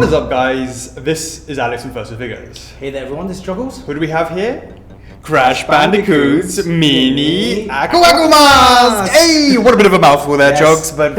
What is up, guys? This is Alex from First Figures. Hey there everyone, this is Juggles. Who do we have here? Crash Bandicoot's Mini Aku Mask! Hey, what a bit of a mouthful there, Yes. Jogs, but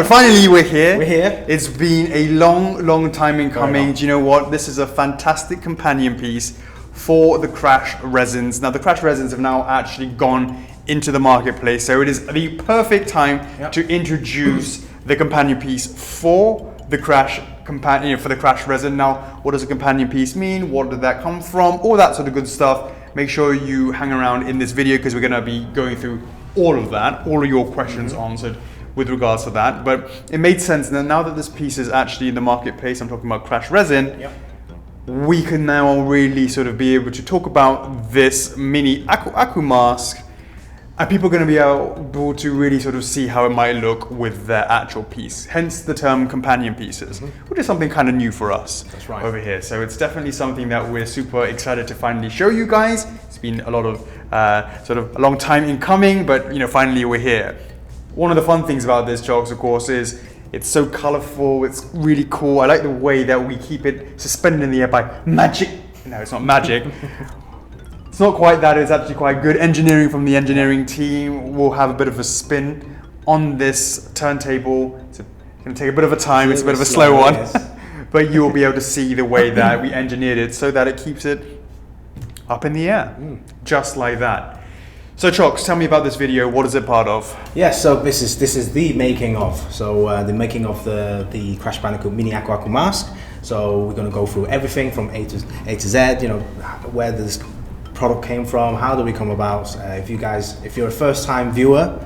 finally we're here. We're here. It's been a long time in coming. long. Do you know what? This is a fantastic companion piece for the Crash resins. Now the Crash resins have now actually gone into the marketplace, so it is the perfect time to introduce the companion piece for the Crash companion, for the Crash resin. Now, what does a companion piece mean? What did that come from? All that sort of good stuff. Make sure you hang around in this video because we're going to be going through all of that, all of your questions answered with regards to that. But it made sense that now that this piece is actually in the marketplace, I'm talking about Crash resin, we can now really sort of be able to talk about this mini Aku mask. And people are going to be able to really sort of see how it might look with their actual piece. Hence the term companion pieces, which is something kind of new for us over here. So it's definitely something that we're super excited to finally show you guys. It's been a lot of sort of a long time in coming, but finally we're here. One of the fun things about this, Jogs, of course, is it's so colorful. It's really cool. I like the way that we keep it suspended in the air by magic. No, it's not magic. It's not quite that, it's actually quite good engineering from the engineering team. We'll have a bit of a spin on this turntable. It's going to take a bit of a time, it's a bit of a slow one. But you'll be able to see the way that we engineered it so that it keeps it up in the air, just like that. So Chocs, tell me about this video, what is it part of? Yes, so this is the making of. So the making of the Crash Bandicoot Mini Aku Mask. So we're going to go through everything from A to Z, where this product came from, how did we come about. If you're a first time viewer,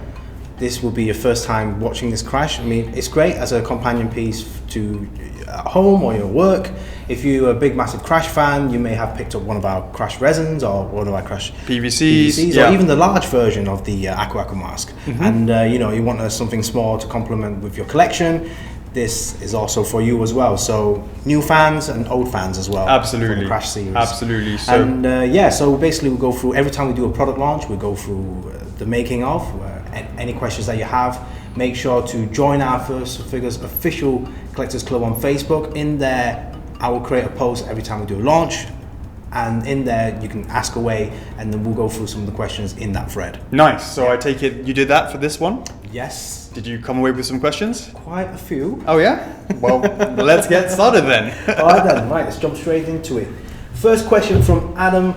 this will be your first time watching this Crash. I mean, it's great as a companion piece to at home or your work. If you're a big massive Crash fan, you may have picked up one of our Crash resins or one of our Crash PVCs or even the large version of the Aku Mask. And you want something small to complement with your collection. This is also for you as well. So new fans and old fans as well. Absolutely. For the Crash series. Absolutely. So, and so basically we go through, every time we do a product launch, we go through the making of. Any questions that you have, make sure to join our First Figures official Collectors Club on Facebook. In there, I will create a post every time we do a launch. And in there, you can ask away, and then we'll go through some of the questions in that thread. Nice. So I take it you did that for this one? Yes. Did you come away with some questions? Quite a few. Oh yeah? Well, let's get started then. All right then, right, let's jump straight into it. First question from Adam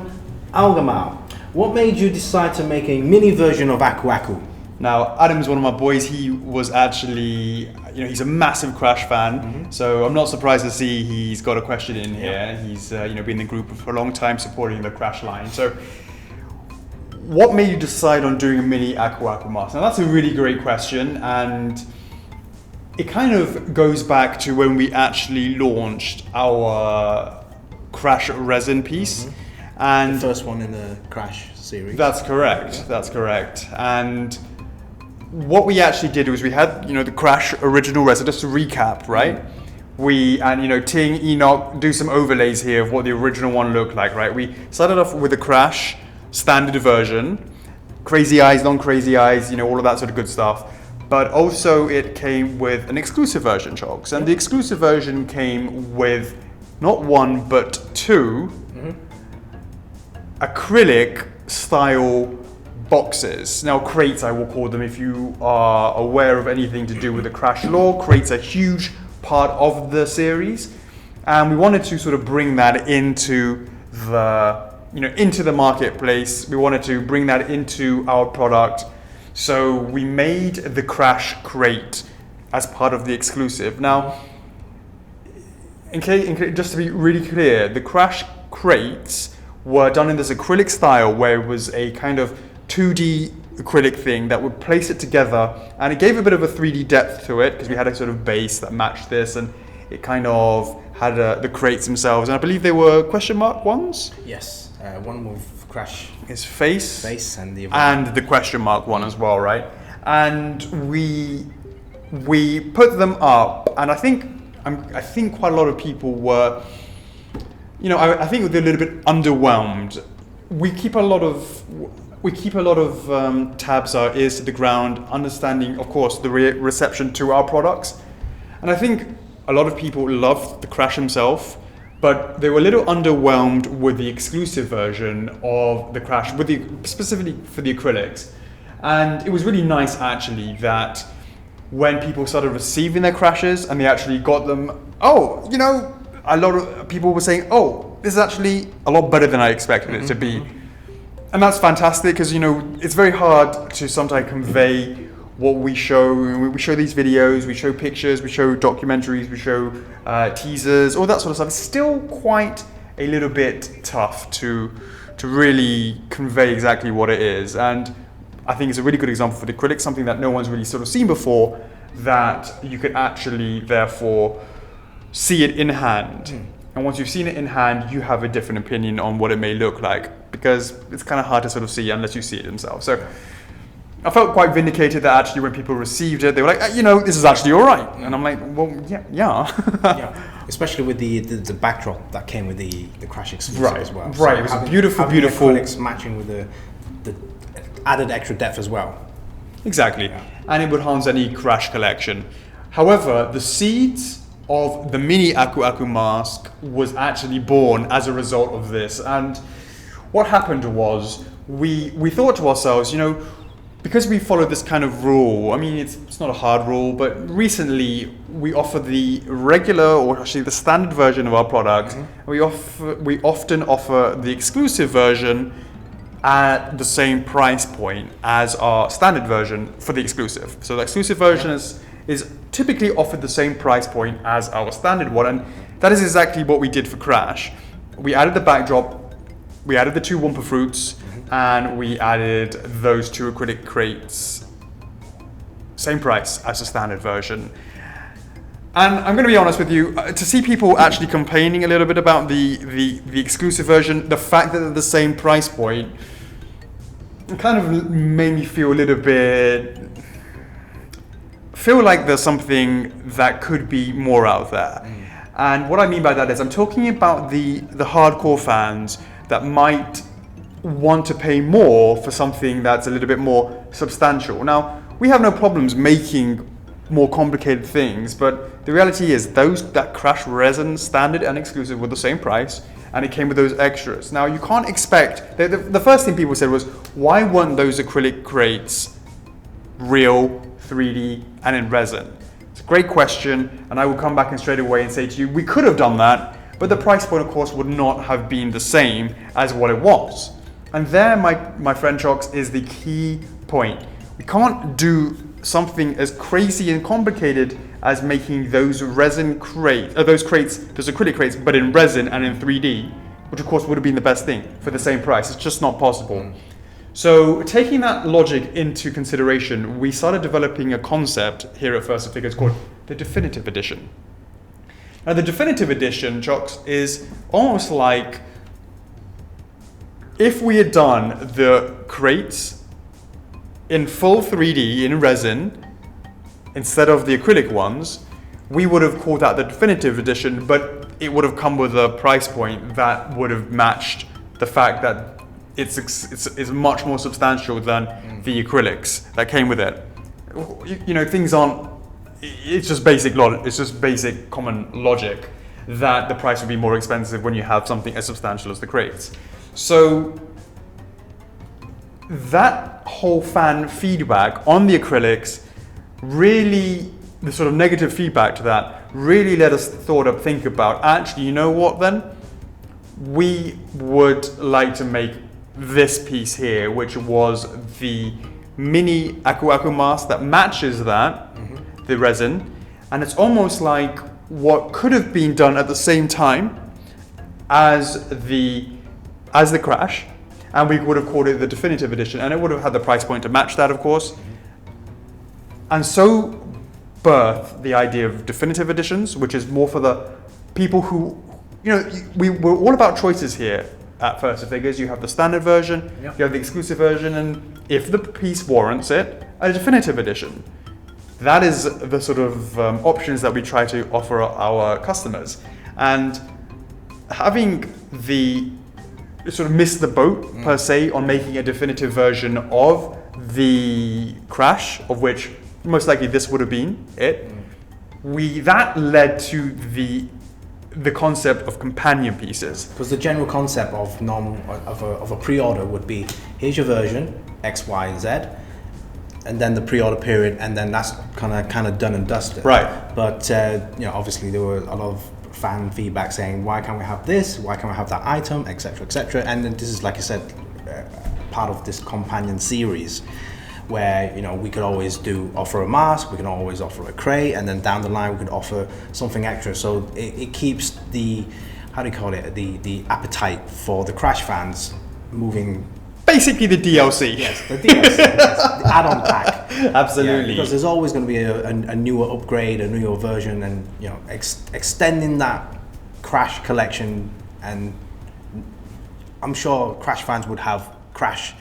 Algamau. What made you decide to make a mini version of Aku? Now, Adam's one of my boys. He was actually, he's a massive Crash fan. So I'm not surprised to see he's got a question in here. He's, been in the group for a long time supporting the Crash line. So what made you decide on doing a mini Aku mask? Now that's a really great question, and it kind of goes back to when we actually launched our Crash resin piece. And the first one in the Crash series. That's correct. That's correct. And what we actually did was we had, the Crash original resin, just to recap, right? Ting, Enoch, do some overlays here of what the original one looked like, right? We started off with the Crash standard version, crazy eyes, non-crazy eyes, all of that sort of good stuff. But also it came with an exclusive version, Chogs. And the exclusive version came with not one, but two acrylic style boxes. Now crates, I will call them. If you are aware of anything to do with the Crash lore, crates are a huge part of the series. And we wanted to sort of bring that into the marketplace. We wanted to bring that into our product. So we made the Crash crate as part of the exclusive. Now, just to be really clear, the Crash crates were done in this acrylic style where it was a kind of 2D acrylic thing that would place it together, and it gave a bit of a 3D depth to it because we had a sort of base that matched this, and it kind of had the crates themselves, and I believe they were question mark ones? Yes. One with Crash, his face, and the question mark one as well, right? And we put them up, and I think quite a lot of people were, I think they're a little bit underwhelmed. We keep a lot of tabs our ears to the ground, understanding, of course, the reception to our products, and I think a lot of people loved the Crash himself, but they were a little underwhelmed with the exclusive version of the Crash, specifically for the acrylics. And it was really nice actually that when people started receiving their Crashes and they actually got them, a lot of people were saying, oh, this is actually a lot better than I expected it to be. And that's fantastic because, it's very hard to sometimes convey what we show. We show these videos, we show pictures, we show documentaries, we show teasers, all that sort of stuff. It's still quite a little bit tough to really convey exactly what it is. And I think it's a really good example for the acrylic, something that no one's really sort of seen before, that you could actually therefore see it in hand. And once you've seen it in hand, you have a different opinion on what it may look like, because it's kind of hard to sort of see unless you see it yourself. So I felt quite vindicated that actually when people received it, they were like, this is actually all right. And I'm like, well, yeah. Yeah. Especially with the backdrop that came with the Crash exclusive as well. Right, so it was a beautiful. Acrylics matching with the added extra depth as well. Exactly. Yeah. And it would enhance any Crash collection. However, the seeds of the mini Aku Aku mask was actually born as a result of this. And what happened was we thought to ourselves, because we followed this kind of rule, I mean, it's not a hard rule, but recently we offer the regular, or actually the standard version of our product. We often offer the exclusive version at the same price point as our standard version for the exclusive. So the exclusive version is typically offered the same price point as our standard one, and that is exactly what we did for Crash. We added the backdrop, we added the 2 Wumpa fruits, and we added those 2 acrylic crates, same price as the standard version. And I'm going to be honest with you, to see people actually complaining a little bit about the exclusive version, the fact that they're the same price point, it kind of made me feel a little bit, feel like there's something that could be more out there. And what I mean by that is I'm talking about the hardcore fans that might want to pay more for something that's a little bit more substantial. Now, we have no problems making more complicated things, but the reality is that Crash resin standard and exclusive were the same price, and it came with those extras. Now, you can't expect, the first thing people said was, why weren't those acrylic crates real, 3D, and in resin? It's a great question, and I will come back and straight away and say to you, we could have done that, but the price point, of course, would not have been the same as what it was. And there, my friend Chox, is the key point. We can't do something as crazy and complicated as making those resin crates, those acrylic crates, but in resin and in 3D, which of course would have been the best thing for the same price. It's just not possible. So taking that logic into consideration, we started developing a concept here at First of Figures called the Definitive Edition. Now the Definitive Edition, Chox, is almost like if we had done the crates in full 3D in resin instead of the acrylic ones, we would have called that the Definitive Edition, but it would have come with a price point that would have matched the fact that it's much more substantial than the acrylics that came with it. Things aren't, it's just basic logic, it's just basic common logic that the price would be more expensive when you have something as substantial as the crates. So that whole fan feedback on the acrylics really, the sort of negative feedback to that really let us think about, actually, you know what then? We would like to make this piece here, which was the mini Aku Aku mask that matches that, the resin, and it's almost like what could have been done at the same time as the Crash, and we would have called it the Definitive Edition, and it would have had the price point to match that, of course. And so birthed the idea of Definitive Editions, which is more for the people who, we're all about choices here at First of Figures. You have the standard version, you have the exclusive version, and if the piece warrants it, a Definitive Edition. That is the sort of options that we try to offer our customers. And having the sort of missed the boat per se on making a definitive version of the Crash, of which most likely this would have been it, that led to the concept of companion pieces. Because the general concept of a pre-order would be, here's your version, X, Y, and Z, and then the pre-order period, and then that's kind of done and dusted. Right. But obviously there were a lot of fan feedback saying, why can't we have this? Why can't we have that item, etc., etc. And then this is, like I said, part of this companion series, where we could always offer a mask, we can always offer a crate, and then down the line we could offer something extra. So it keeps the appetite for the Crash fans moving. Basically the DLC. Yes, the DLC, yes, the add-on pack. Absolutely. Because there's always going to be a newer upgrade, a newer version, and extending that Crash collection. And I'm sure Crash fans would have Crash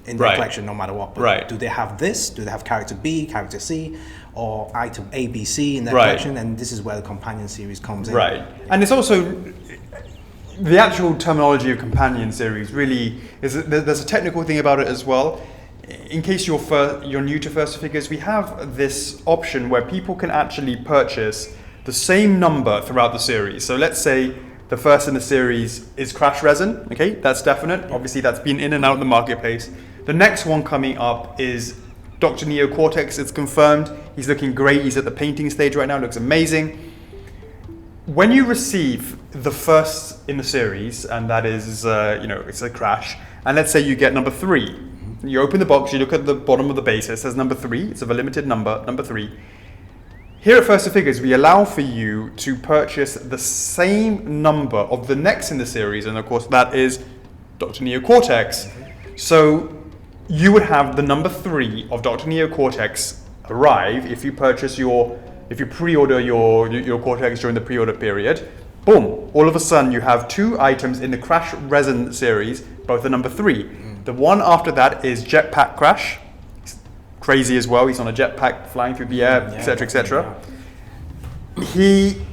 in their collection no matter what. But do they have this? Do they have character B, character C, or item A, B, C in their collection? And this is where the companion series comes in. Right. And it's also the actual terminology of companion series really is, there's a technical thing about it as well. In case you're new to First Figures, we have this option where people can actually purchase the same number throughout the series. So let's say the first in the series is Crash Resin, okay, that's definite. Obviously that's been in and out of the marketplace. The next one coming up is Dr. Neo Cortex, it's confirmed. He's looking great, he's at the painting stage right now, looks amazing. When you receive the first in the series, and that is, it's a Crash, and let's say you get number 3. You open the box, you look at the bottom of the base, it says number 3, it's of a limited number, number 3. Here at First Figures, we allow for you to purchase the same number of the next in the series, and of course that is Dr. Neo Cortex. So you would have the number 3 of Dr. Neo Cortex arrive if you pre-order your Cortex during the pre-order period. Boom! All of a sudden you have 2 items in the Crash Resin series, both the number 3. The one after that is Jetpack Crash. He's crazy as well. He's on a jetpack flying through the air, etc., etc. He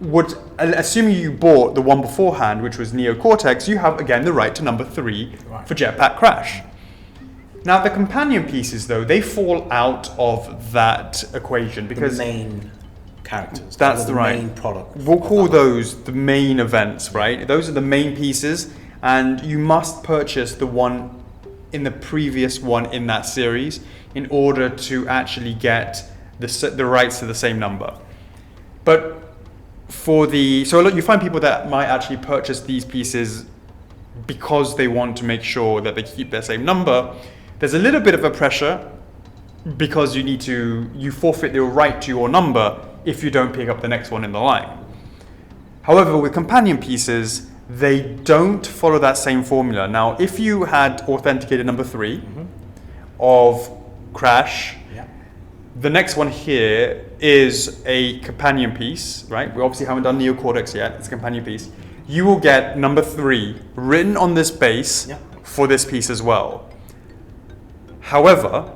would, assuming you bought the one beforehand, which was Neo Cortex, you have again the right to number 3 for Jetpack Crash. Now the companion pieces, though, they fall out of that equation because the main characters. That's the right. Main product. We'll call those the main events, right? Those are the main pieces, and you must purchase the one in the previous one in that series in order to actually get the rights to the same number. But so look, you find people that might actually purchase these pieces because they want to make sure that they keep their same number. There's a little bit of a pressure because you forfeit the right to your number if you don't pick up the next one in the line. However, with companion pieces, they don't follow that same formula. Now, if you had authenticated number 3 of Crash, the next one here is a companion piece, right? We obviously haven't done Neo Cortex yet, it's a companion piece. You will get number 3 written on this base for this piece as well. However,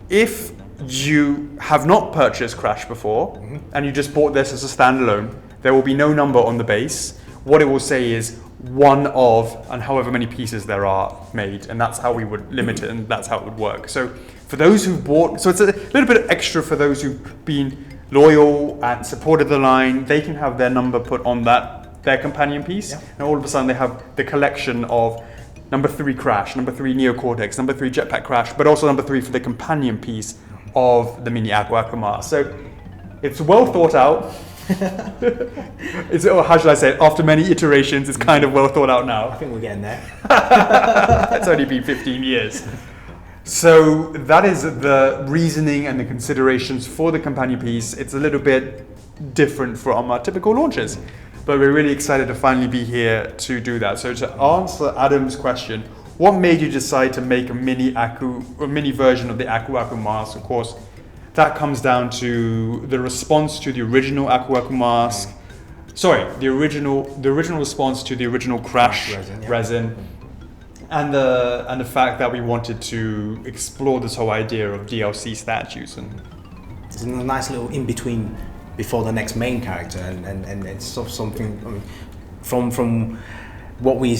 if you have not purchased Crash before and you just bought this as a standalone, there will be no number on the base. What it will say is one of, and however many pieces there are made, and that's how we would limit it, and that's how it would work. So for those who bought, so it's a little bit extra for those who've been loyal and supported the line, they can have their number put on their companion piece, and all of a sudden they have the collection of number 3 Crash, number 3 Neo Cortex, number 3 Jetpack Crash, but also number 3 for the companion piece of the Mini Aku Aku Mask. So it's well thought out. It's, how should I say it? After many iterations, it's kind of well thought out now. I think we're getting there. It's only been 15 years. So that is the reasoning and the considerations for the companion piece. It's a little bit different from our typical launches, but we're really excited to finally be here to do that. So to answer Adam's question, what made you decide to make a mini version of the Aku Aku Mask? Of course, that comes down to the response to the original Aku Aku Mask. Sorry, the original response to the original Crash resin, and the fact that we wanted to explore this whole idea of DLC statues. And it's a nice little in between before the next main character, and it's sort of something. I mean, from what we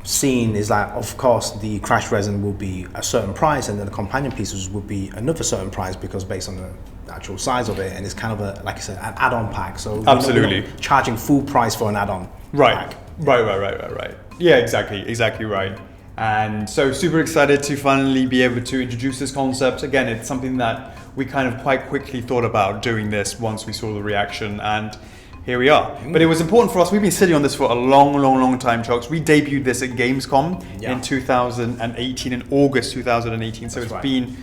seen is that, of course, the crash resin will be a certain price, and then the companion pieces would be another certain price because based on the actual size of it, and it's kind of a, like I said, an add-on pack. So absolutely we're not charging full price for an add-on right. pack. Right. Yeah, exactly right. And so super excited to finally be able to introduce this concept. Again, it's something that we kind of quite quickly thought about doing this once we saw the reaction, and here we are. But it was important for us. We've been sitting on this for a long time, Chocks. We debuted this at Gamescom in 2018, in August 2018. So it's been,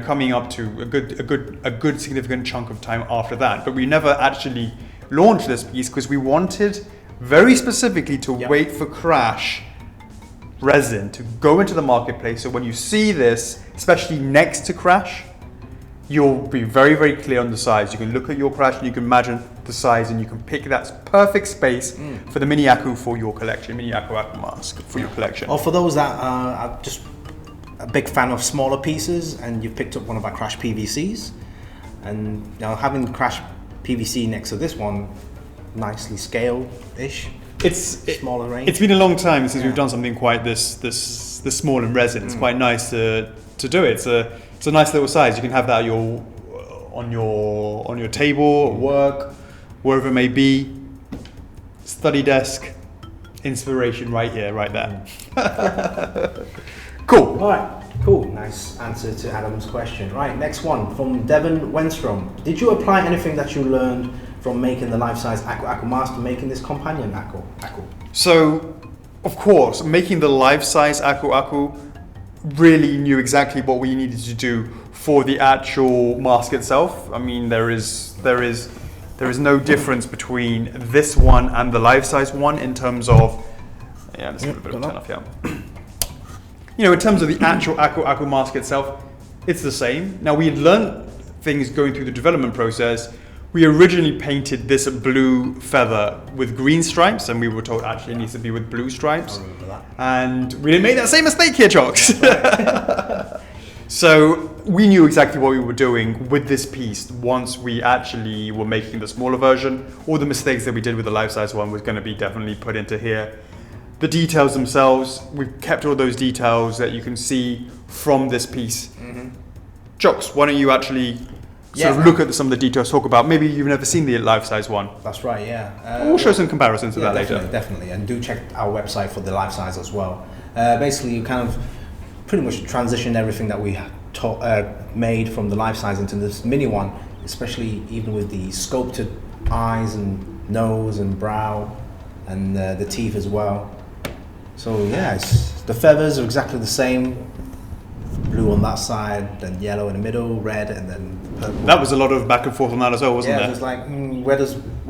coming up to a good significant chunk of time after that. But we never actually launched this piece because we wanted very specifically to wait for Crash resin to go into the marketplace. So when you see this, especially next to Crash, you'll be very clear on the size. You can look at your Crash and you can imagine the size, and you can pick that perfect space for the Mini Aku for your collection, Mini Aku mask for your collection. Or for those that are just a big fan of smaller pieces and you've picked up one of our Crash PVCs, and having Crash PVC next to this one, nicely scaled-ish. It's smaller range. It's been a long time since we've done something quite this small in resin. It's quite nice to do it. It's a nice little size. You can have that on your table, at work, wherever it may be. Study desk, inspiration right here, right there. Cool. All right. Cool. Nice answer to Adam's question. Right. Next one from Devon Wenstrom. Did you apply anything that you learned from making the life-size Aku mask to making this companion Aku? So, of course, making the life-size Aku really knew exactly what we needed to do for the actual mask itself. I mean, there is no difference between this one and the life-size one in terms of let's put a bit of turn off here. In terms of the actual Aku mask itself, it's the same. Now, we had learned things going through the development process. We originally painted this blue feather with green stripes, and we were told actually it needs to be with blue stripes. I remember that. And we didn't make that same mistake here, Chocks. Right. So we knew exactly what we were doing with this piece once we actually were making the smaller version. All the mistakes that we did with the life-size one was going to be definitely put into here. The details themselves, we've kept all those details that you can see from this piece. Chocks, why don't you actually sort of look at some of the details, talk about, maybe you've never seen the life-size one. That's right, yeah. We'll show some comparisons to that later. Definitely, and do check our website for the life-size as well. Basically, you kind of pretty much transitioned everything that we made from the life-size into this mini one, especially even with the sculpted eyes and nose and brow and the teeth as well. So yeah, the feathers are exactly the same. Blue on that side, then yellow in the middle, red, and then purple. That was a lot of back and forth on that as well, wasn't there? Yeah, it was like, where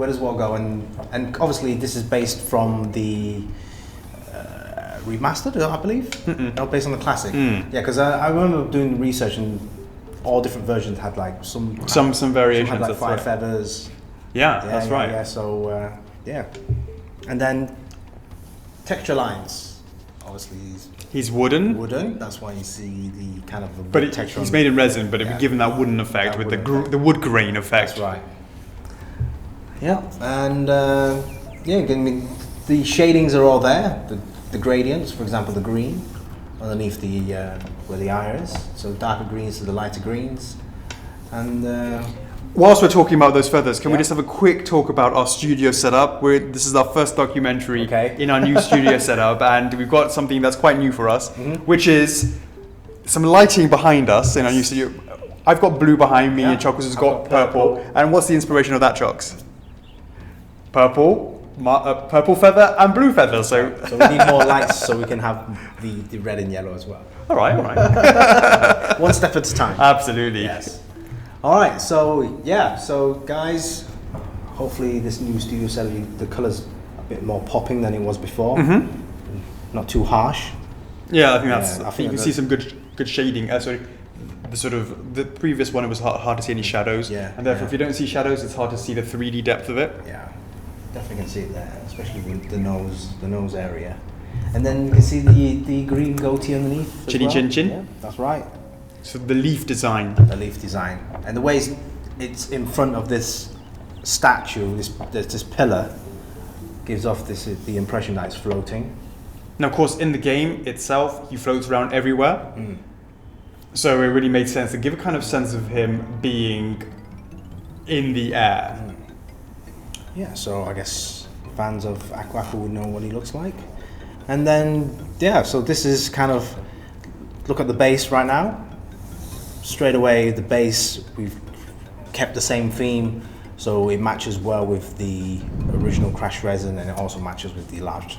does what go? And obviously this is based from the remastered, I believe. No, based on the classic. Yeah, because I remember doing research and all different versions had like some variations. Some had like 5 feathers. Yeah, that's right. Yeah, so and then texture lines. Obviously, he's wooden. That's why you see the kind of but texture. He's made in resin, but it'd be given that wooden effect with the wood grain effect. That's right. Yeah, and the shadings are all there. The gradients, for example, the green underneath the where the eye is. So darker greens to the lighter greens, and. Whilst we're talking about those feathers, can we just have a quick talk about our studio setup? This is our first documentary in our new studio setup, and we've got something that's quite new for us, which is some lighting behind us in our new studio. I've got blue behind me, and Chocks has got purple. And what's the inspiration of that, Chocks? Purple feather and blue feather. So we need more lights so we can have the red and yellow as well. All right. One step at a time. Absolutely. Yes. All right, so guys, hopefully this new studio setup, the colour's a bit more popping than it was before. Not too harsh. Yeah, I think that's. I think you can see some good shading. The previous one, it was hard to see any shadows. Yeah. And therefore, if you don't see shadows, it's hard to see the 3D depth of it. Yeah, definitely can see it there, especially with the nose area. And then you can see the green goatee underneath. Chinny chin chin. Yeah, that's right. So the leaf design. And the way it's in front of this statue, this pillar, gives off the impression that it's floating. Now, of course, in the game itself, he floats around everywhere. So it really made sense to give a kind of sense of him being in the air. Yeah, so I guess fans of Aku Aku would know what he looks like. And then, yeah, so this is kind of, look at the base right now. Straight away, the base, we've kept the same theme, so it matches well with the original Crash resin, and it also matches with the large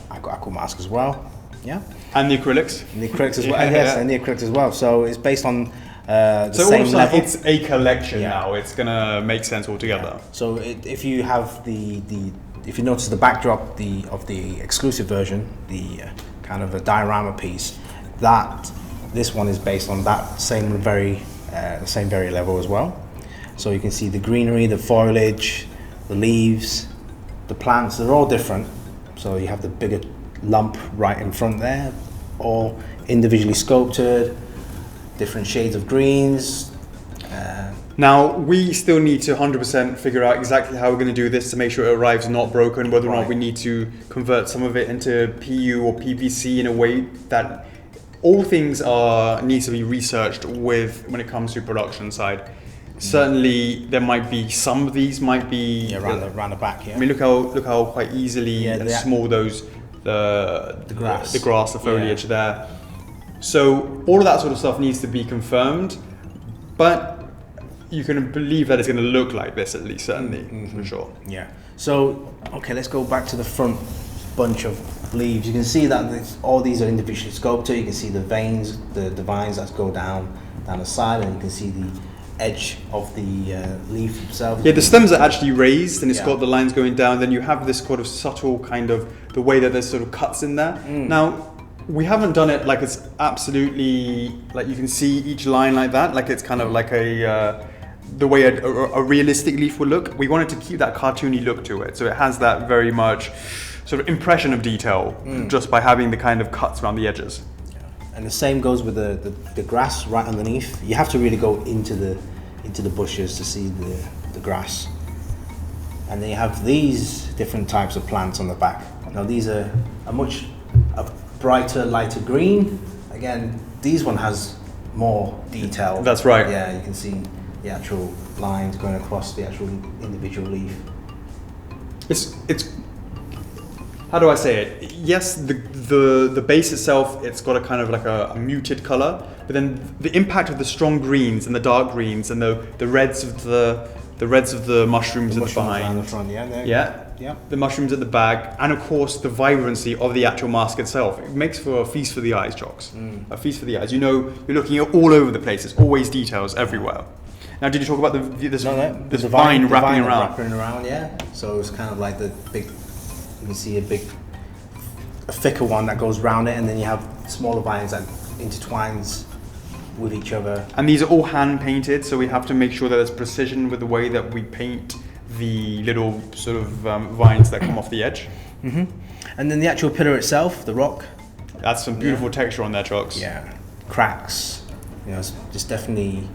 Aku Aku mask as well. Yeah. And the acrylics. And the acrylics as well. Yes, and the acrylics as well. So it's based on the so same all of a level. sudden it's a collection now. It's gonna make sense altogether. Yeah. So if you have if you notice the backdrop of the exclusive version, the kind of a diorama piece, this one is based on that same very level as well. So you can see the greenery, the foliage, the leaves, the plants. They're all different. So you have the bigger lump right in front there, all individually sculpted, different shades of greens. Now, we still need to 100% figure out exactly how we're going to do this to make sure it arrives not broken, whether or not we need to convert some of it into PU or PVC in a way that all things needs to be researched with when it comes to production side. Certainly, there might be some of these might be around the back here. I mean, look how quite easily and small the grass, the foliage there. So all of that sort of stuff needs to be confirmed, but you can believe that it's going to look like this at least, certainly, for sure. Yeah. So okay, let's go back to the front bunch of leaves. You can see that all these are individually sculpted. You can see the veins, the vines that go down the side, and you can see the edge of the leaf itself. Yeah, the stems are actually raised, and it's got the lines going down. Then you have this sort of subtle kind of the way that there's sort of cuts in there. Now, we haven't done it like it's absolutely like you can see each line like that, like it's kind of like the way a realistic leaf would look. We wanted to keep that cartoony look to it, so it has that very much sort of impression of detail just by having the kind of cuts around the edges. And the same goes with the grass right underneath. You have to really go into the bushes to see the grass. And then you have these different types of plants on the back. Now these are a brighter, lighter green. Again, these one has more detail. That's right. Yeah, you can see the actual lines going across the actual individual leaf. It's how do I say it? Yes, the base itself, it's got a kind of like a muted color, but then the impact of the strong greens and the dark greens and the reds of the mushrooms at the behind, the front, the mushrooms at the back, and of course the vibrancy of the actual mask itself. It makes for a feast for the eyes, Jocks. A feast for the eyes. You know, you're looking at all over the place. There's always details everywhere. Now, did you talk about this vine wrapping around? Yeah. So it's kind of like the big. You can see a thicker one that goes around it, and then you have smaller vines that intertwines with each other. And these are all hand painted, so we have to make sure that there's precision with the way that we paint the little sort of vines that come off the edge. And then the actual pillar itself, the rock. That's some beautiful texture on there, Chocks. Yeah, cracks. You know, it's just definitely,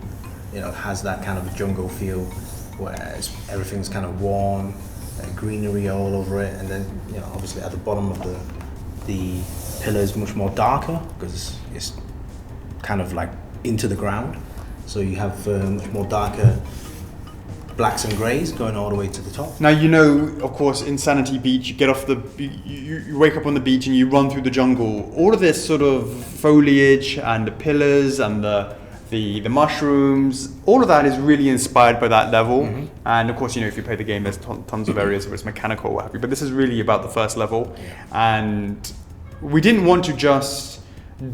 has that kind of jungle feel where everything's kind of worn. Greenery all over it, and then obviously at the bottom of the pillar is much more darker because it's kind of like into the ground, so you have much more darker blacks and greys going all the way to the top. Now of course, in Sanity Beach, you get off you wake up on the beach and you run through the jungle. All of this sort of foliage and the pillars and the mushrooms, all of that is really inspired by that level. And of course, if you play the game, there's tons of areas where it's mechanical or what have you, but this is really about the first level. And we didn't want to just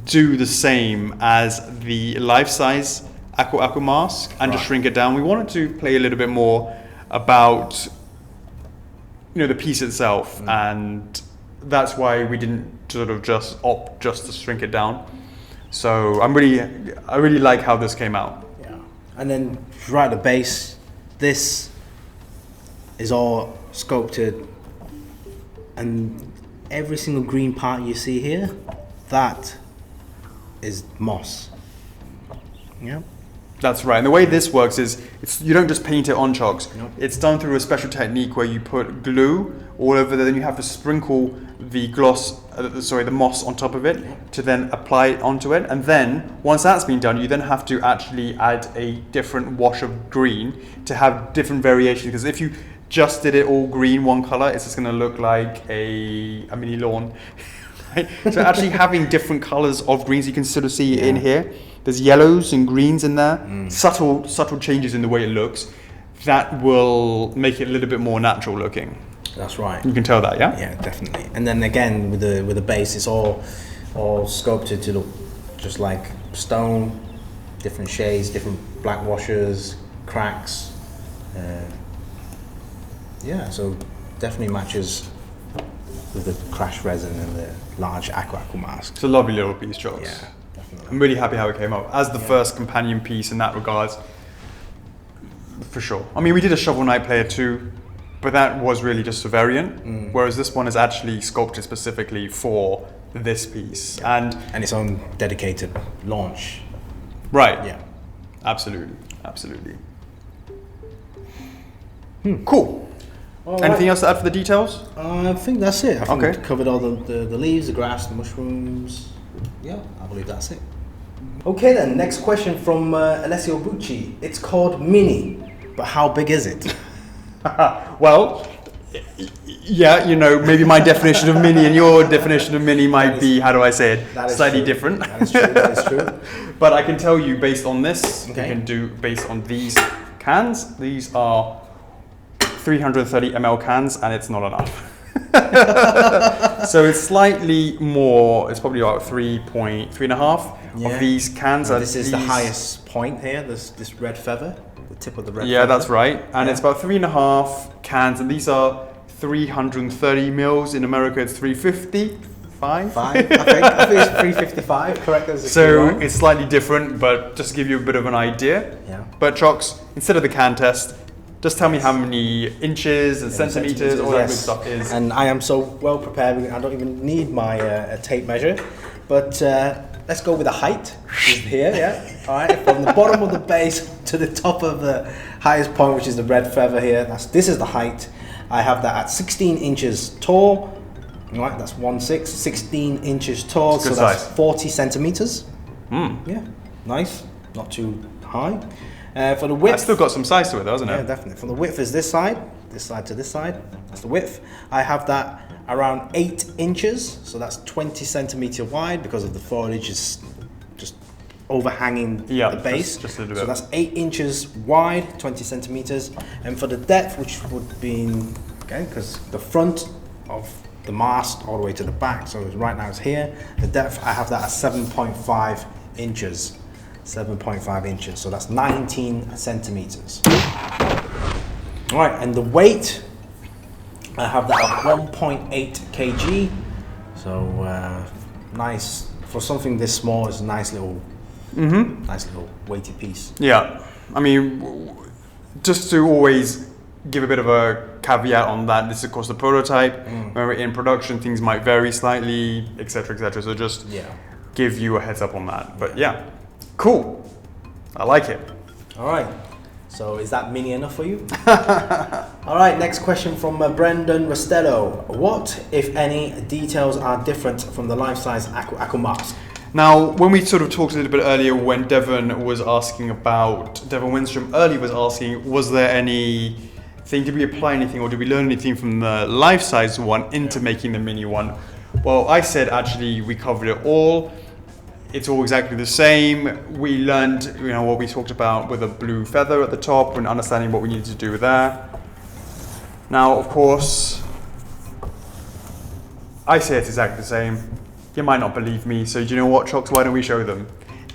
do the same as the life-size Aku Aku mask and just shrink it down. We wanted to play a little bit more about the piece itself, and that's why we didn't sort of just opt just to shrink it down. So I really like how this came out. Yeah, and then right at the base, this is all sculpted, and every single green part you see here, that is moss. Yeah, That's right. And the way this works is you don't just paint it on chocks. Nope. It's done through a special technique where you put glue all over there, then you have to sprinkle the the moss on top of it to then apply it onto it. And then once that's been done, you then have to actually add a different wash of green to have different variations. Because if you just did it all green, one color, it's just going to look like a mini lawn. Right? So actually having different colors of greens, you can sort of see in here. There's yellows and greens in there. Subtle changes in the way it looks. That will make it a little bit more natural looking. That's right. You can tell that, yeah? Yeah, definitely. And then again with the base, it's all sculpted to look just like stone, different shades, different black washes, cracks. Yeah, so definitely matches with the crash resin and the large aqua mask. It's a lovely little piece, Josh. Yeah, definitely. I'm really happy how it came up. As the first companion piece in that regard, for sure. I mean, we did a Shovel Knight player too, but that was really just a variant, whereas this one is actually sculpted specifically for this piece. And its own dedicated launch. right. Yeah. Absolutely. Cool. All Anything right. else to add for the details? I think that's it. I think Okay. we covered all the leaves, the grass, the mushrooms. Yeah, I believe that's it. Okay then, next question from Alessio Bucci. It's called Mini, but how big is it? Well, yeah, maybe my definition of mini and your definition of mini might be, how do I say it, slightly different. That is true, that is true. But I can tell you based on this, Okay. you can do based on these cans. These are 330 ml cans and it's not enough. So it's slightly more, it's probably about 3.5 of these cans. This is the highest point here, this red feather, the tip of the red feather. Yeah, that's right. And it's about 3.5 cans, and these are 330 mils. In America, it's 355. I think it's 355, correct? So it's slightly different, but just to give you a bit of an idea. Yeah. But Chocks, instead of the can test, just tell me how many inches and centimeters, all that good stuff is. And I am so well prepared, I don't even need my tape measure. But let's go with the height, which is here, yeah? All right, from the bottom of the base to the top of the highest point, which is the red feather here. This is the height. I have that at 16 inches tall. All right, that's 16 inches tall, so that's 40 centimeters. Yeah, nice, not too high. For the width, It's still got some size to it, though, hasn't it? yeah, definitely. From the width is this side to this side. That's the width. I have that around 8 inches, so that's 20 centimeter wide because of the foliage is just overhanging the base. Just a little bit. So that's 8 inches wide, 20 centimeters. And for the depth, which would be, again, because the front of the mast all the way to the back, so right now it's here. The depth, I have that at 7.5 inches. 7.5 inches, so that's 19 centimeters. All right, and the weight, I have that at 1.8 kg. So nice for something this small. It's a nice little weighty piece. Yeah, I mean, just to always give a bit of a caveat on that, this is of course the prototype. When we're in production, things might vary slightly, etc., etc. So just give you a heads up on that. But yeah, cool. I like it. All right. So is that mini enough for you? All right, next question from Brendan Rostello. What, if any, details are different from the life-size Aqua mask? Now, when we sort of talked a little bit earlier, when Devon Winstrom earlier was asking, was there anything, did we apply anything or did we learn anything from the life-size one into making the mini one? Well, I said actually we covered it all. It's all exactly the same. We learned, what we talked about with a blue feather at the top and understanding what we needed to do with that. Now, of course, I say it's exactly the same. You might not believe me, so do you know what, Chocks? Why don't we show them?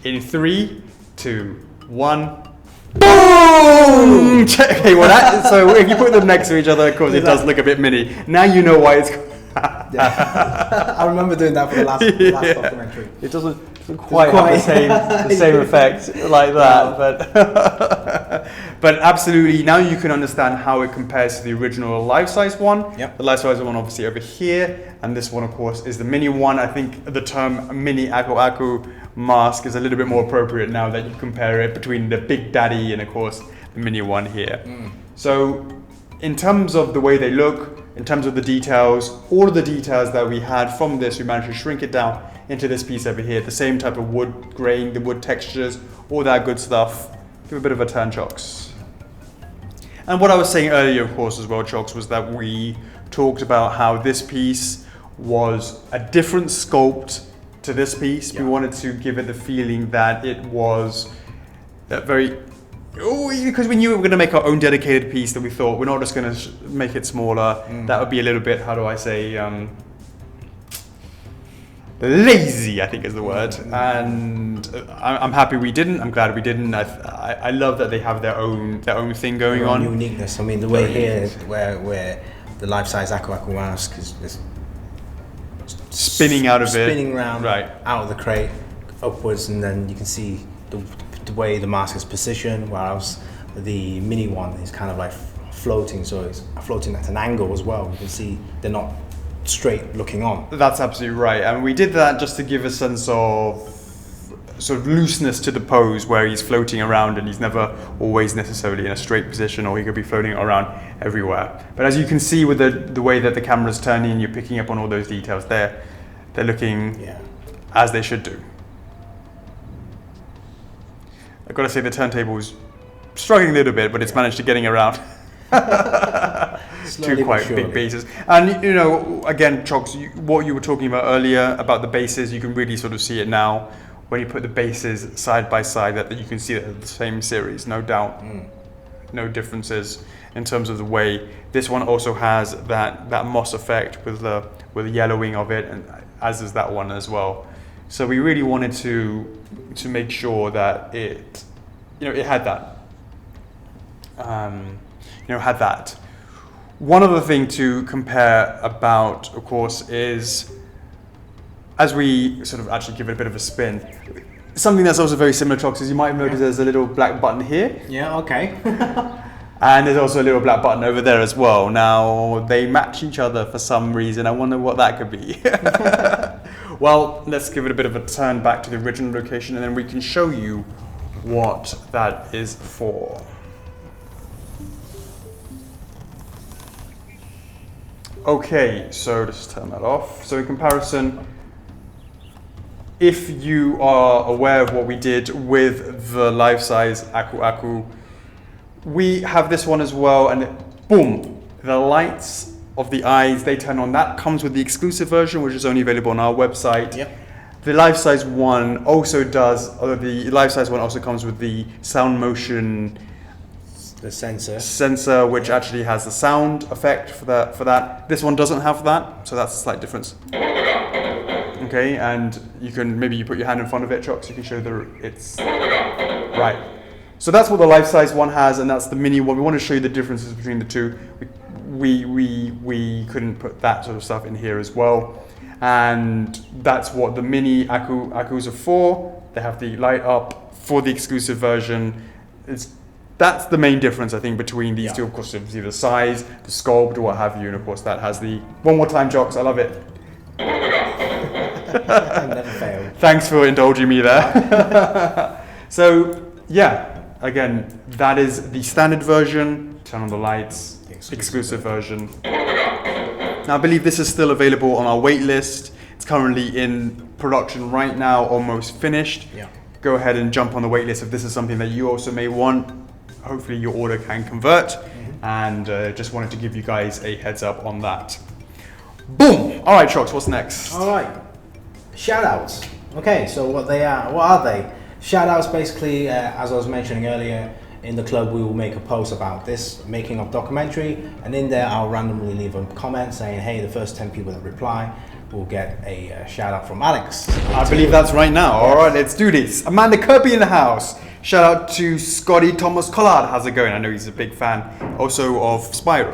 In 3, 2, 1. Boom! Okay, well, so if you put them next to each other, of course, it does look a bit mini. Now you know why it's. I remember doing that for the last documentary. It doesn't quite have the same effect like that, but absolutely. Now you can understand how it compares to the original life-size one. Yep. The life-size one obviously over here, and this one of course is the mini one. I think the term mini Aku mask is a little bit more appropriate now that you compare it between the Big Daddy and of course the mini one here. So in terms of the way they look, in terms of the details, all of the details that we had from this, we managed to shrink it down into this piece over here. The same type of wood grain, the wood textures, all that good stuff. Give a bit of a turn, Chocks. And what I was saying earlier, of course, as well, Chocks, was that we talked about how this piece was a different sculpt to this piece. We wanted to give it the feeling that it was that very... because we knew we were going to make our own dedicated piece, that we thought we're not just going to make it smaller. That would be a little bit, how do I say, lazy, I think is the word. And I'm happy we didn't. I'm glad we didn't. I love that they have their own thing going on. Uniqueness. I mean, the way here, where the life-size Aku Aku mask is spinning out of spinning around, right, out of the crate, upwards, and then you can see the way the mask is positioned, whereas the mini one is kind of like floating, so it's floating at an angle as well. You can see they're not straight looking on. That's absolutely right, and we did that just to give a sense of sort of looseness to the pose, where he's floating around and he's never always necessarily in a straight position, or he could be floating around everywhere. But as you can see with the way that the camera's turning, you're picking up on all those details there. They're looking as they should do. I've got to say the turntable is struggling a little bit, but it's managed to getting around two quite big bases. And you know, again, Chocks, what you were talking about earlier about the bases, you can really sort of see it now when you put the bases side by side, that you can see that they're the same series, no doubt. No differences in terms of the way. This one also has that moss effect with the yellowing of it, and as is that one as well. So we really wanted to make sure that it had that. Had that. One other thing to compare about, of course, is as we sort of actually give it a bit of a spin, something that's also very similar, Chocks, is you might have noticed there's a little black button here. Yeah, okay. And there's also a little black button over there as well. Now, they match each other for some reason. I wonder what that could be. Well, let's give it a bit of a turn back to the original location, and then we can show you what that is for. Okay, so let's turn that off. So in comparison, if you are aware of what we did with the life-size Aku Aku, we have this one as well, and boom, the lights of the eyes, they turn on. That comes with the exclusive version, which is only available on our website. Yep. The life-size one also does, although the life-size one also comes with the sound motion, the sensor, which actually has the sound effect for that. This one doesn't have that, so that's a slight difference. Okay, and you put your hand in front of it, Chocks, you can show it's right. So that's what the life-size one has, and that's the mini one. We want to show you the differences between the two. We couldn't put that sort of stuff in here as well, and that's what the mini Akus are for. They have the light up for the exclusive version. That's the main difference, I think, between these two. Of course, obviously the size, the sculpt, what have you, and of course that has the one more time, Chocks. I love it. Never fail. Thanks for indulging me there. So yeah, again, that is the standard version. Turn on the lights. Exclusive version. Now I believe this is still available on our wait list. It's currently in production right now, almost finished. Yeah. Go ahead and jump on the wait list if this is something that you also may want. Hopefully your order can convert, and just wanted to give you guys a heads up on that. Boom! All right, Chocks, what's next? All right, shoutouts. Okay, so what are they? Shoutouts basically, as I was mentioning earlier, in the club we will make a post about this making of documentary, and in there I'll randomly leave a comment saying, hey, the first 10 people that reply will get a shout out from Alex. I believe that's right now. All right, let's do this. Amanda Kirby in the house. Shout out to Scotty Thomas Collard. How's it going? I know he's a big fan also of Spyro.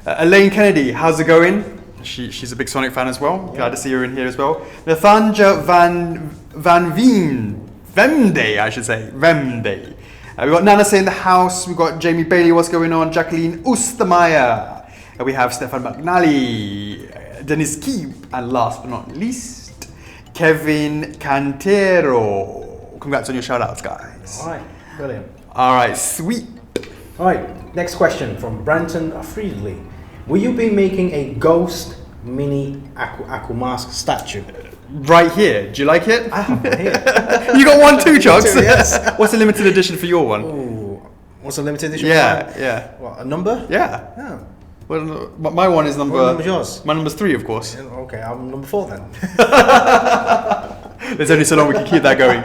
Elaine Kennedy, how's it going? She's a big Sonic fan as well. Glad to see her in here as well. Nathanja Van Vemde, I should say. Vemde. We've got Nana Say in the house. We've got Jamie Bailey, what's going on? Jacqueline Oostermeyer. We have Stefan McNally, Dennis Keep, and last but not least, Kevin Cantero. Congrats on your shout-outs, guys. All right, brilliant. All right, sweet. All right, next question from Branton Friedley. Will you be making a ghost mini Aku Mask statue? Right here. Do you like it? I have one here. You got one too, Chucks? Yes. What's the limited edition for your one? Ooh, what's the limited edition? Yeah, yeah. What, a number? Yeah. Oh. Well, my one is number... What number's yours? My number's 3, of course. Okay, I'm number 4 then. There's only so long we can keep that going.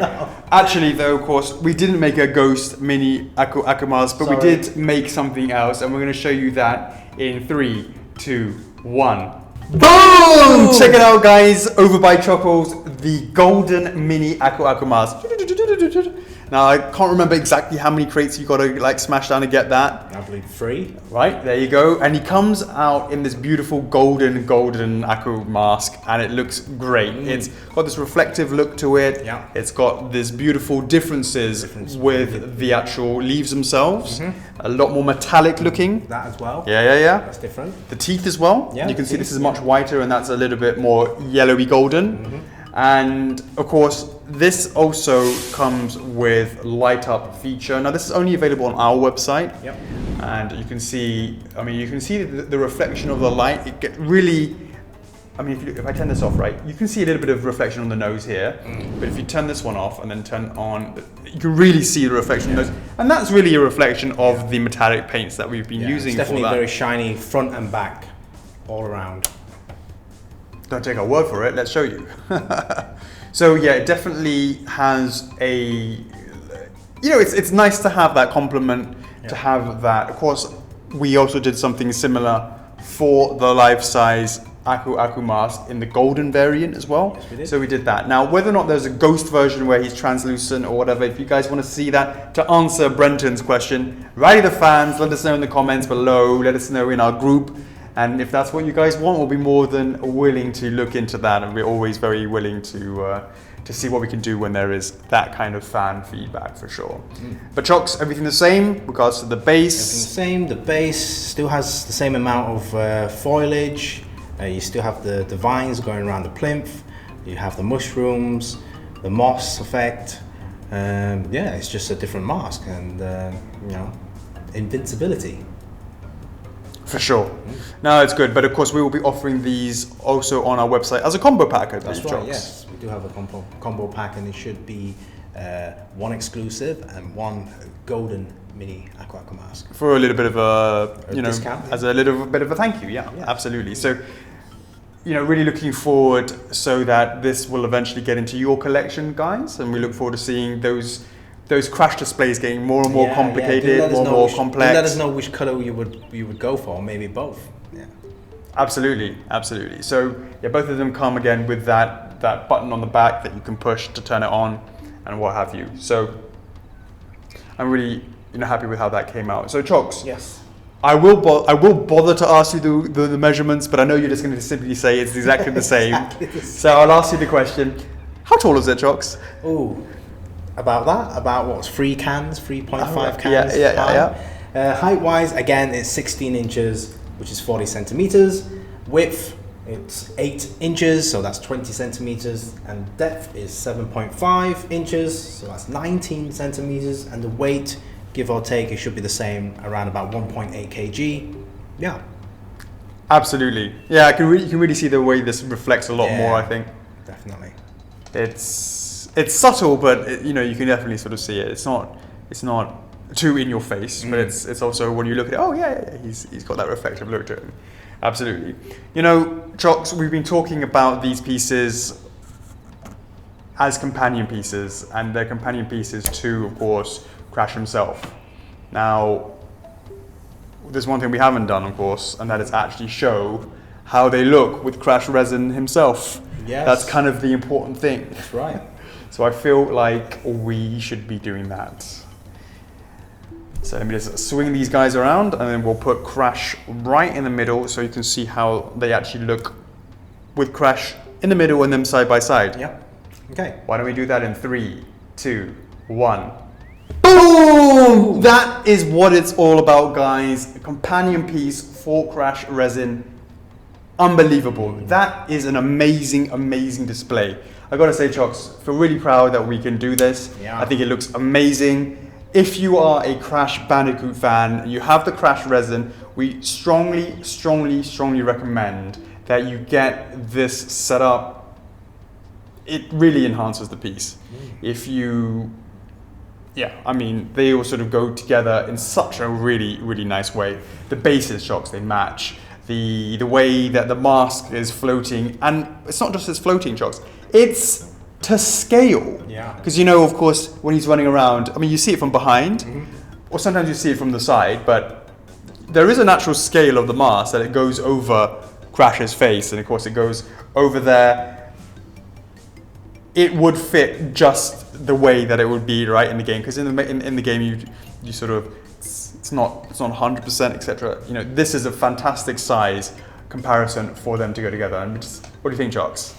Actually, though, of course, we didn't make a ghost mini Aku Mask, but we did make something else, and we're going to show you that in 3, 2, 1. Boom! Check it out, guys. Over by Chocos, the golden mini Aku Mask. Now, I can't remember exactly how many crates you got to like smash down to get that. I believe 3. Right, there you go. And he comes out in this beautiful golden Aku Mask, and it looks great. It's got this reflective look to it. Yeah. It's got this beautiful differences with the actual leaves themselves. A lot more metallic looking. That as well. Yeah. That's different. The teeth as well. Yeah, you can see this is much whiter, and that's a little bit more yellowy golden. And of course, this also comes with light up feature. Now this is only available on our website. Yep. And you can see, you can see the reflection of the light. It really, if I turn this off, right, you can see a little bit of reflection on the nose here. But if you turn this one off and then turn on, you can really see the reflection on the nose. And that's really a reflection of the metallic paints that we've been using It's definitely for that. very shiny front and back, all around. Don't take our word for it, let's show you. So yeah, it definitely has a, it's nice to have that complement, to have that. Of course, we also did something similar for the life-size Aku Mask in the golden variant as well. Yes, we did. So we did that. Now, whether or not there's a ghost version where he's translucent or whatever, if you guys want to see that, to answer Brenton's question, write the fans, let us know in the comments below, let us know in our group. And if that's what you guys want, we'll be more than willing to look into that, and we're always very willing to see what we can do when there is that kind of fan feedback for sure. But Chocks, everything the same regards to the base? Everything the same. The base still has the same amount of foliage. You still have the vines going around the plinth. You have the mushrooms, the moss effect. It's just a different mask, and invincibility. For sure. No, it's good. But of course, we will be offering these also on our website as a combo pack, I believe, That's right, Chocks. yes. We do have a combo pack, and it should be one exclusive and one golden mini Aku Mask. For a little bit of a, discount, as a little bit of a thank you. Yeah, absolutely. So, really looking forward so that this will eventually get into your collection, guys. And we look forward to seeing those crash displays getting more and more complicated, more complex. Let us know which color you would go for, maybe both. Yeah. Absolutely. So both of them come again with that button on the back that you can push to turn it on and what have you. So I'm really happy with how that came out. So Chocks. Yes. I will bother to ask you the measurements, but I know you're just going to simply say it's exactly the same. So I'll ask you the question: how tall is it, Chocks? Ooh. About what's 3 cans, 3.5 cans. Yeah. Height-wise, again, it's 16 inches, which is 40 centimeters. Width, it's 8 inches, so that's 20 centimeters. And depth is 7.5 inches, so that's 19 centimeters. And the weight, give or take, it should be the same, around about 1.8 kg. Yeah. Absolutely. Yeah, you can really see the way this reflects a lot more, I think. Definitely. It's subtle, but you can definitely sort of see it. It's not too in your face, but it's also when you look at it. Oh yeah, he's got that reflective look to him. Absolutely. Chocks, we've been talking about these pieces as companion pieces, and they're companion pieces to, of course, Crash himself. Now, there's one thing we haven't done, of course, and that is actually show how they look with Crash Resin himself. Yes. That's kind of the important thing. That's right. So I feel like we should be doing that. So let me just swing these guys around, and then we'll put Crash right in the middle so you can see how they actually look with Crash in the middle and them side by side. Yep. Okay. Why don't we do that in 3, 2, 1. Boom! That is what it's all about, guys. A companion piece for Crash Resin. Unbelievable. That is an amazing display. I gotta say, Chocks, feel really proud that we can do this. Yeah. I think it looks amazing. If you are a Crash Bandicoot fan and you have the Crash resin, we strongly, strongly, strongly recommend that you get this set up. It really enhances the piece. If you, I mean, they all sort of go together in such a really, really nice way. The bases, Chocks, they match. The way that the mask is floating, and it's not just it's floating, Chocks, it's to scale. Yeah. Because of course, when he's running around, I mean, you see it from behind, or sometimes you see it from the side, but there is a natural scale of the mask that it goes over Crash's face, and of course it goes over there. It would fit just the way that it would be right in the game, because in the game you sort of it's not 100%, etc. This is a fantastic size comparison for them to go together. And what do you think, Chocks?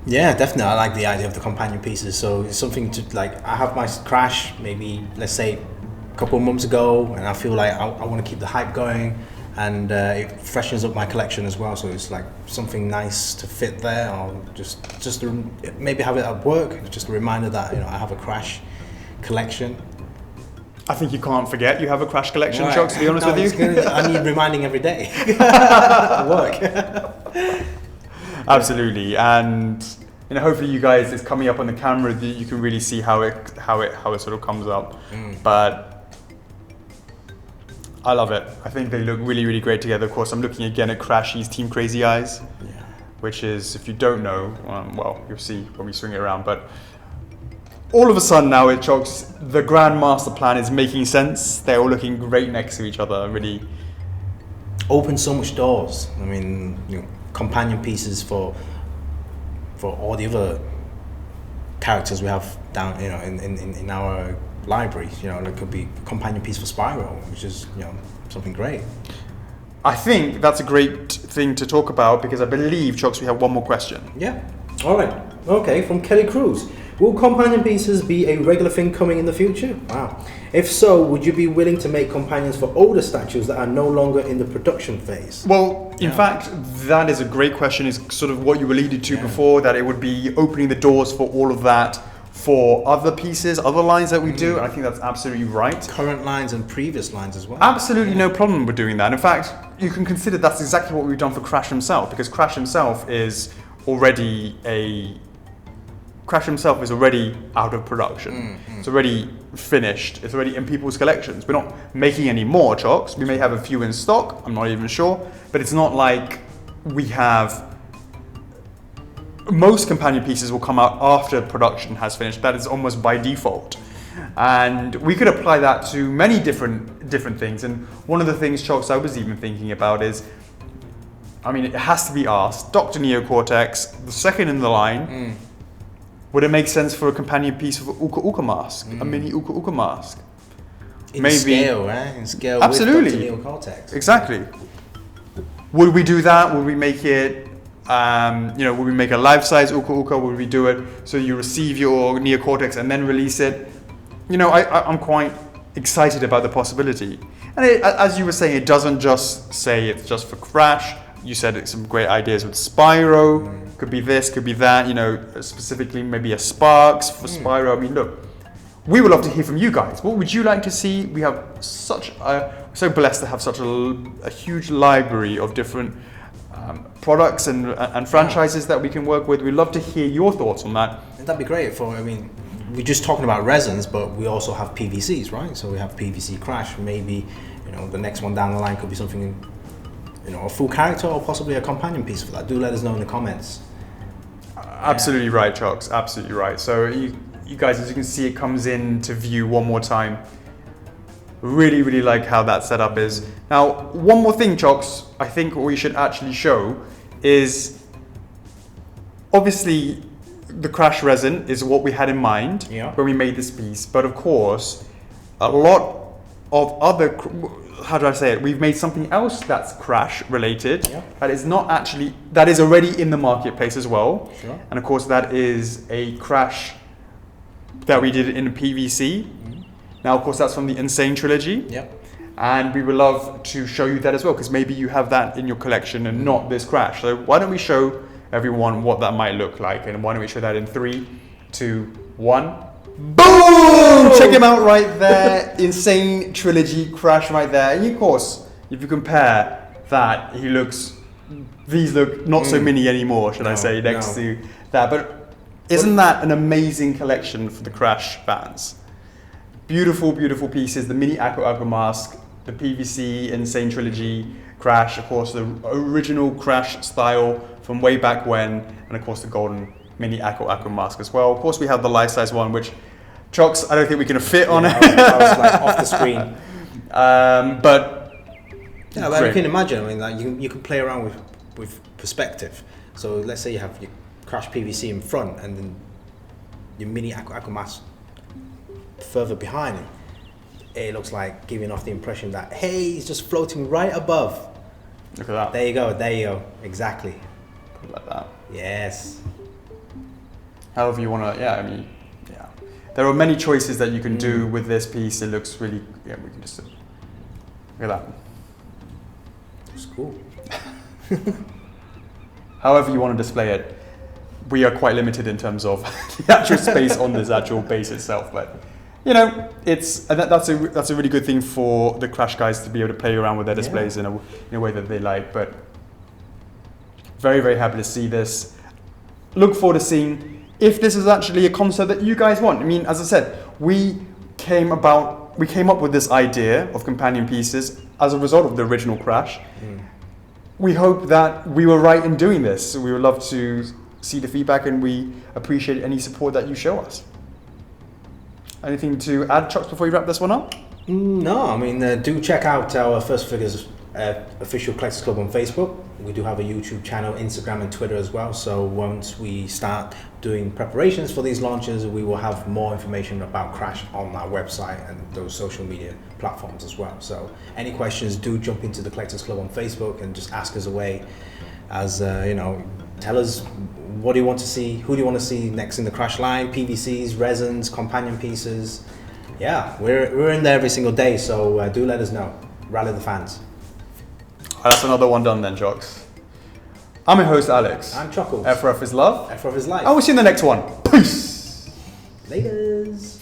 Yeah, definitely. I like the idea of the companion pieces. So it's something to I have my Crash maybe, let's say, a couple of months ago, and I feel like I want to keep the hype going, and it freshens up my collection as well. So it's like something nice to fit there, or just to maybe have it at work. Just a reminder that I have a Crash collection. I think you can't forget you have a Crash collection, right. Chocks, to be honest with you. I need reminding every day at work. Absolutely, and hopefully you guys, it's coming up on the camera that you can really see how it sort of comes up. But I love it. I think they look really, really great together. Of course, I'm looking again at Crashy's Team Crazy Eyes, which is, if you don't know, well, you'll see when we swing it around. But all of a sudden now, it Chocks, the grand master plan is making sense. They're all looking great next to each other. Really open so much doors. I mean, companion pieces for all the other characters we have down, in our library. There could be a companion piece for Spyro, which is, something great. I think that's a great thing to talk about, because I believe, Chocks, we have one more question. Yeah. All right. Okay. From Kelly Cruz. Will companion pieces be a regular thing coming in the future? Wow. If so, would you be willing to make companions for older statues that are no longer in the production phase? Well, in fact, that is a great question. It's sort of what you alluded to before, that it would be opening the doors for all of that for other pieces, other lines that we do. And I think that's absolutely right. Current lines and previous lines as well. Absolutely no problem with doing that. In fact, you can consider that's exactly what we've done for Crash himself, because Crash himself is already out of production. It's already finished. It's already in people's collections. We're not making any more Chocks. We may have a few in stock. I'm not even sure. But it's not like we have... Most companion pieces will come out after production has finished. That is almost by default. And we could apply that to many different things. And one of the things, Chocks, I was even thinking about is, I mean, it has to be asked, Dr. Neocortex, the second in the line, would it make sense for a companion piece of Uka Uka mask, a mini Uka Uka mask? In scale, right? In scale absolutely. with Dr. Neocortex. Exactly. Would we do that? Would we make it, would we make a life-size Uka Uka? Would we do it so you receive your Neocortex and then release it? I'm quite excited about the possibility. And as you were saying, it doesn't just say it's just for Crash. You said it's some great ideas with Spyro. Could be this, could be that, specifically maybe a Sparks for Spyro. I mean, look, we would love to hear from you guys. What would you like to see? We have so blessed to have such a huge library of different products and franchises that we can work with. We'd love to hear your thoughts on that. That'd be great. We're just talking about resins, but we also have PVCs, right? So we have PVC Crash. Maybe, the next one down the line could be something, a full character or possibly a companion piece for that. Do let us know in the comments. Absolutely right, Chocks. Absolutely right. So you guys, as you can see, it comes into view one more time. Really, really like how that setup is. Now, one more thing, Chocks, I think what we should actually show is, obviously, the Crash resin is what we had in mind when we made this piece. But of course, a lot of other, how do I say it? We've made something else that's Crash related that is not actually, that is already in the marketplace as well. Sure. And of course, that is a Crash that we did in PVC. Now, of course, that's from the Insane trilogy. And we would love to show you that as well, because maybe you have that in your collection and not this Crash. So why don't we show everyone what that might look like. And why don't we show that in 3, 2, 1. Boom! Check him out right there. Insane Trilogy Crash right there. And of course, if you compare that, these look not so mini anymore, should I say, next to that. But isn't that an amazing collection for the Crash fans? Beautiful, beautiful pieces. The mini Aqua Aqua mask, the PVC Insane Trilogy Crash, of course, the original Crash style from way back when, and of course the golden mini Aqua Aqua mask as well. Of course, we have the life-size one, which Chocks, I don't think we can fit on it. I was like off the screen. But you can imagine. I mean, like you can play around with perspective. So let's say you have your Crash PVC in front, and then your mini Aqua Aqua mask further behind him. It looks like giving off the impression that, hey, he's just floating right above. Look at that. There you go. Exactly. Like that. Yes. However you want to, there are many choices that you can do with this piece. It looks really, we can just, look at that. It's cool. However you want to display it, we are quite limited in terms of the actual space on this actual base itself. But that's a really good thing for the Crash guys to be able to play around with their displays in a way that they like. But very, very happy to see this. Look forward to seeing if this is actually a concept that you guys want. I mean, as I said, we came up with this idea of companion pieces as a result of the original Crash. We hope that we were right in doing this. We would love to see the feedback, and we appreciate any support that you show us. Anything to add, Chucks, before you wrap this one up? No, I mean, do check out our First Figures official Collectors Club on Facebook. We do have a YouTube channel, Instagram and Twitter as well. So once we start doing preparations for these launches, we will have more information about Crash on our website and those social media platforms as well. So any questions, do jump into the Collectors Club on Facebook and just ask us away. As tell us, what do you want to see? Who do you want to see next in the Crash line? PVCs, resins, companion pieces. Yeah, we're in there every single day. So do let us know. Rally the fans. That's another one done then, Jocks. I'm your host, Alex. I'm Chuckles. F4F is love. F4F is life. And we'll see you in the next one. Peace. Laters.